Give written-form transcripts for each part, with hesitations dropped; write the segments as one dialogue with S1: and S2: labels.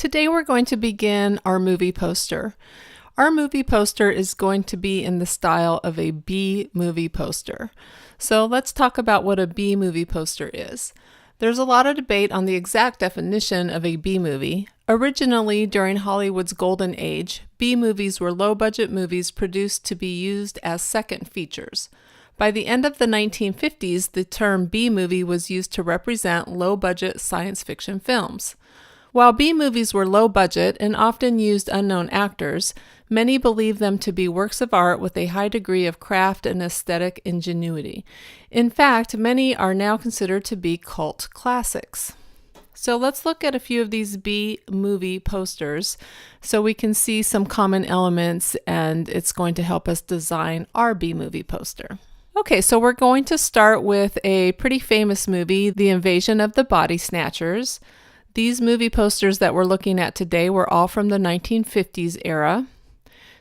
S1: today we're going to begin our movie poster. Our movie poster is going to be in the style of a B movie poster. So let's talk about what a B movie poster is. There's a lot of debate on the exact definition of a B movie. Originally, during Hollywood's golden age, B movies were low-budget movies produced to be used as second features. By the end of the 1950s, the term B movie was used to represent low-budget science fiction films. While B movies were low budget and often used unknown actors, many believe them to be works of art with a high degree of craft and aesthetic ingenuity. In fact, many are now considered to be cult classics. So let's look at a few of these B movie posters so we can see some common elements, and it's going to help us design our B movie poster. Okay, so we're going to start with a pretty famous movie, The Invasion of the Body Snatchers. These movie posters that we're looking at today were all from the 1950s era.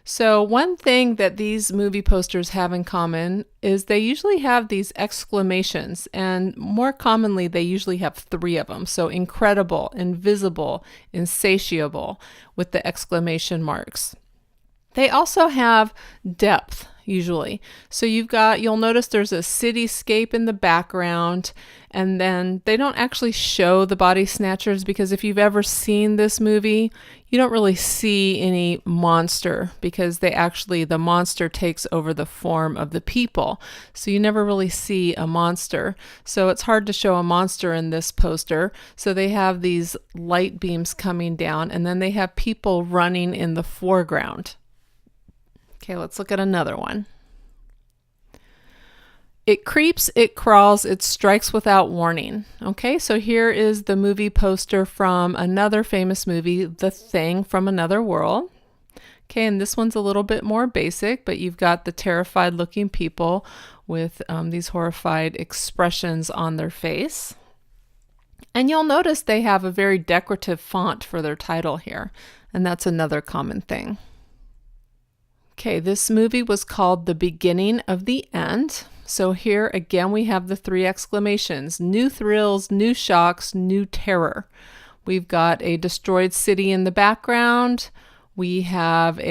S1: So one thing that these movie posters have in common is they usually have these exclamations, and more commonly they usually have three of them. So incredible, invisible, insatiable with the exclamation marks. They also have depth usually. So you'll notice there's a cityscape in the background, and then they don't actually show the body snatchers because if you've ever seen this movie, you don't really see any monster because the monster takes over the form of the people. So you never really see a monster. So it's hard to show a monster in this poster. So they have these light beams coming down, and then they have people running in the foreground. Okay, let's look at another one. It creeps, it crawls, it strikes without warning. Okay, so here is the movie poster from another famous movie, The Thing from Another World. Okay, and this one's a little bit more basic, but you've got the terrified looking people with these horrified expressions on their face. And you'll notice they have a very decorative font for their title here, and that's another common thing. Okay, this movie was called The Beginning of the End. So here again we have the three exclamations: new thrills, new shocks, new terror. We've got a destroyed city in the background. We have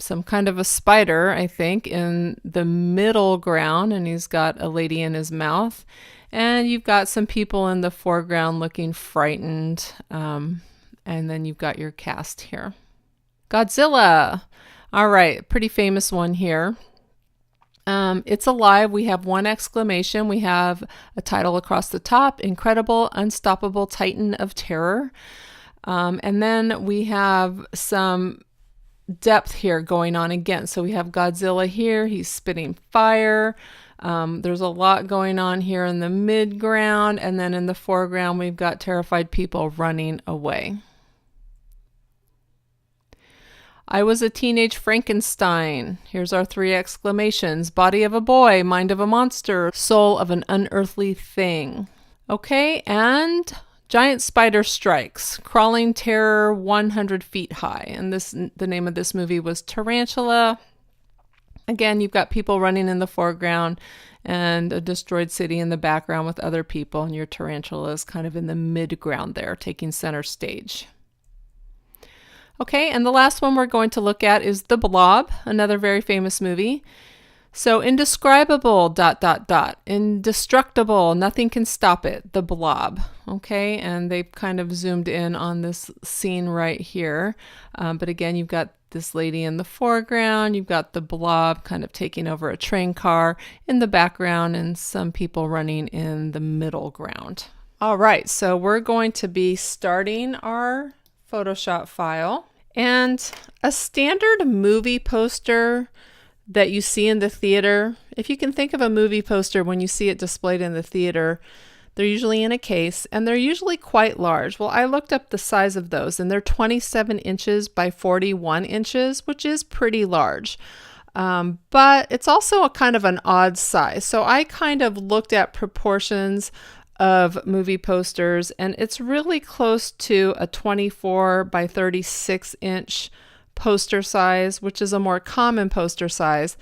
S1: some kind of a spider, I think, in the middle ground, and he's got a lady in his mouth. And you've got some people in the foreground looking frightened. And then you've got your cast here. Godzilla. All right, pretty famous one here. It's alive. We have one exclamation. We have a title across the top: Incredible, Unstoppable Titan of Terror. And then we have some depth here going on again. So we have Godzilla here. He's spitting fire. There's a lot going on here in the mid-ground. And then in the foreground, we've got terrified people running away. I was a teenage Frankenstein. Here's our three exclamations: body of a boy, mind of a monster, soul of an unearthly thing. Okay, and giant spider strikes, crawling terror 100 feet high. And the name of this movie was Tarantula. Again, you've got people running in the foreground and a destroyed city in the background with other people, and your tarantula is kind of in the mid-ground there, taking center stage. Okay, and the last one we're going to look at is The Blob, another very famous movie. So indescribable, ... indestructible, nothing can stop it, The Blob. Okay, and they've kind of zoomed in on this scene right here. But again, you've got this lady in the foreground, you've got the blob kind of taking over a train car in the background, and some people running in the middle ground. All right, so we're going to be starting our Photoshop file, and a standard movie poster that you see in the theater, if you can think of a movie poster when you see it displayed in the theater, they're usually in a case and they're usually quite large. Well, I looked up the size of those and they're 27 inches by 41 inches, which is pretty large. But it's also a kind of an odd size. So I kind of looked at proportions of movie posters, and it's really close to a 24 by 36 inch poster size, which is a more common poster size.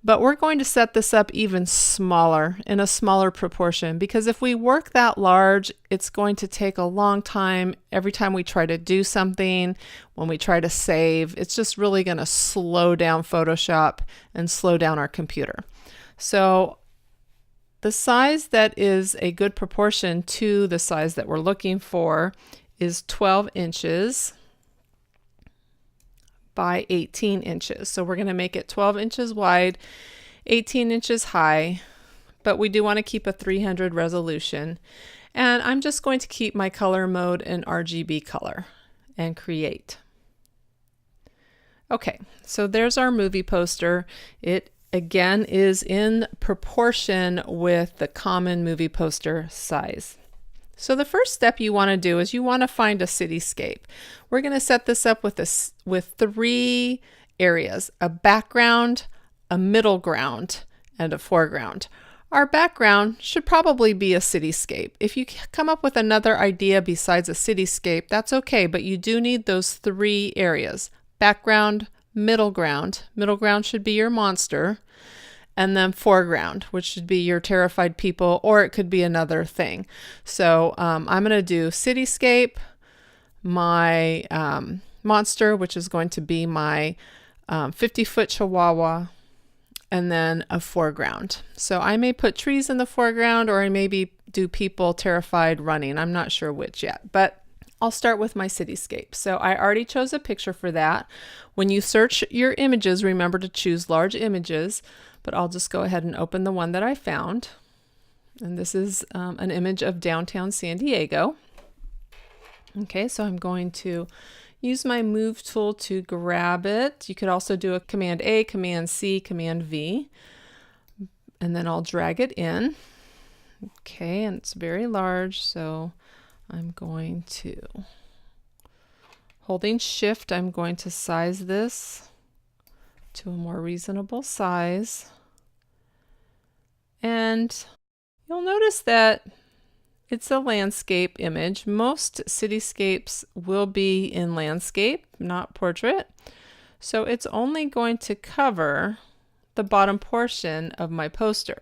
S1: But we're going to set this up even smaller, in a smaller proportion, because if we work that large, it's going to take a long time. Every time we try to do something, when we try to save, it's just really going to slow down Photoshop and slow down our computer. So the size that is a good proportion to the size that we're looking for is 12 inches by 18 inches. So we're going to make it 12 inches wide, 18 inches high, but we do want to keep a 300 resolution. And I'm just going to keep my color mode in RGB color and create. Okay, so there's our movie poster. It again is in proportion with the common movie poster size. So the first step you want to do is you want to find a cityscape. We're going to set this up with 3 areas: a background, a middle ground, and a foreground. Our background should probably be a cityscape. If you come up with another idea besides a cityscape, that's okay, but you do need those 3 areas: background, middle ground. Middle ground should be your monster, and then foreground, which should be your terrified people, or it could be another thing. So I'm going to do cityscape, my monster, which is going to be my 50-foot chihuahua, and then a foreground. So I may put trees in the foreground, or I maybe do people terrified running. I'm not sure which yet, but I'll start with my cityscape. So I already chose a picture for that. When you search your images, remember to choose large images, but I'll just go ahead and open the one that I found. And this is an image of downtown San Diego. Okay, so I'm going to use my move tool to grab it. You could also do a Command A, Command C, Command V, and then I'll drag it in. Okay, and it's very large, so I'm going to, holding Shift, I'm going to size this to a more reasonable size. And you'll notice that it's a landscape image. Most cityscapes will be in landscape, not portrait. So it's only going to cover the bottom portion of my poster.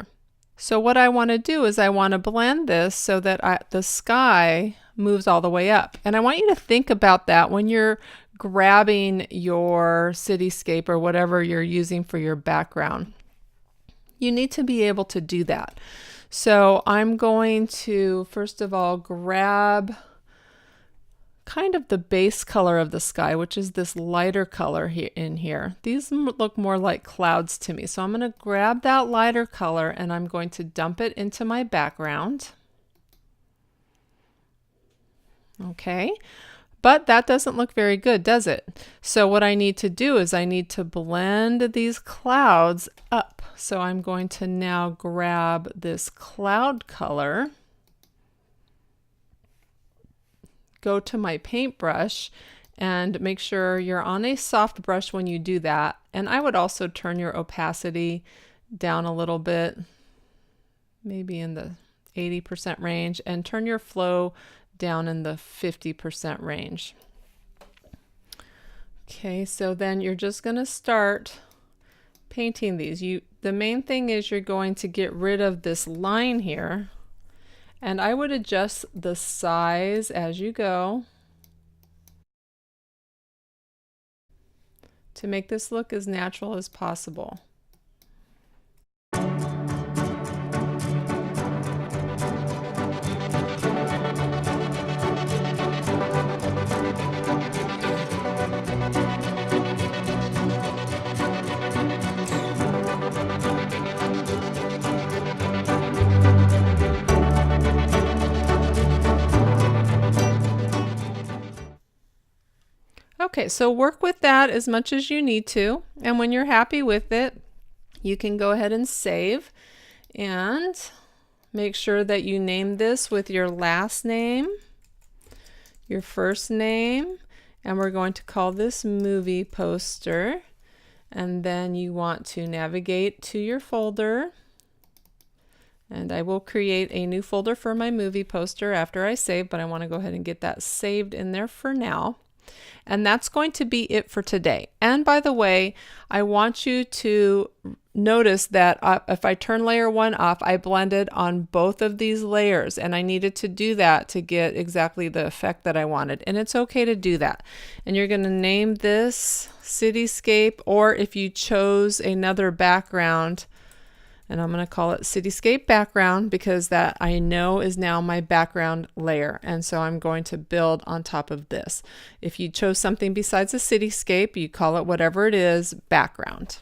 S1: So what I want to do is I want to blend this so that the sky moves all the way up. And I want you to think about that when you're grabbing your cityscape or whatever you're using for your background. You need to be able to do that. So I'm going to, first of all, grab kind of the base color of the sky, which is this lighter color in here. These look more like clouds to me. So I'm going to grab that lighter color and I'm going to dump it into my background. Okay, but that doesn't look very good, does it? So what I need to do is I need to blend these clouds up. So I'm going to now grab this cloud color, go to my paintbrush, and make sure you're on a soft brush when you do that. And I would also turn your opacity down a little bit, maybe in the 80% range, and turn your flow down in the 50% range. Okay, so then you're just going to start painting these. The main thing is you're going to get rid of this line here, and I would adjust the size as you go to make this look as natural as possible. Okay, so work with that as much as you need to, and when you're happy with it, you can go ahead and save, and make sure that you name this with your last name, your first name, and we're going to call this movie poster, and then you want to navigate to your folder, and I will create a new folder for my movie poster after I save, but I want to go ahead and get that saved in there for now. And that's going to be it for today. And by the way, I want you to notice that if I turn layer 1 off, I blended on both of these layers, and I needed to do that to get exactly the effect that I wanted. And it's okay to do that. And you're going to name this Cityscape, or if you chose another background, and I'm going to call it Cityscape Background, because that I know is now my background layer. And so I'm going to build on top of this. If you chose something besides a cityscape, you call it whatever it is, background.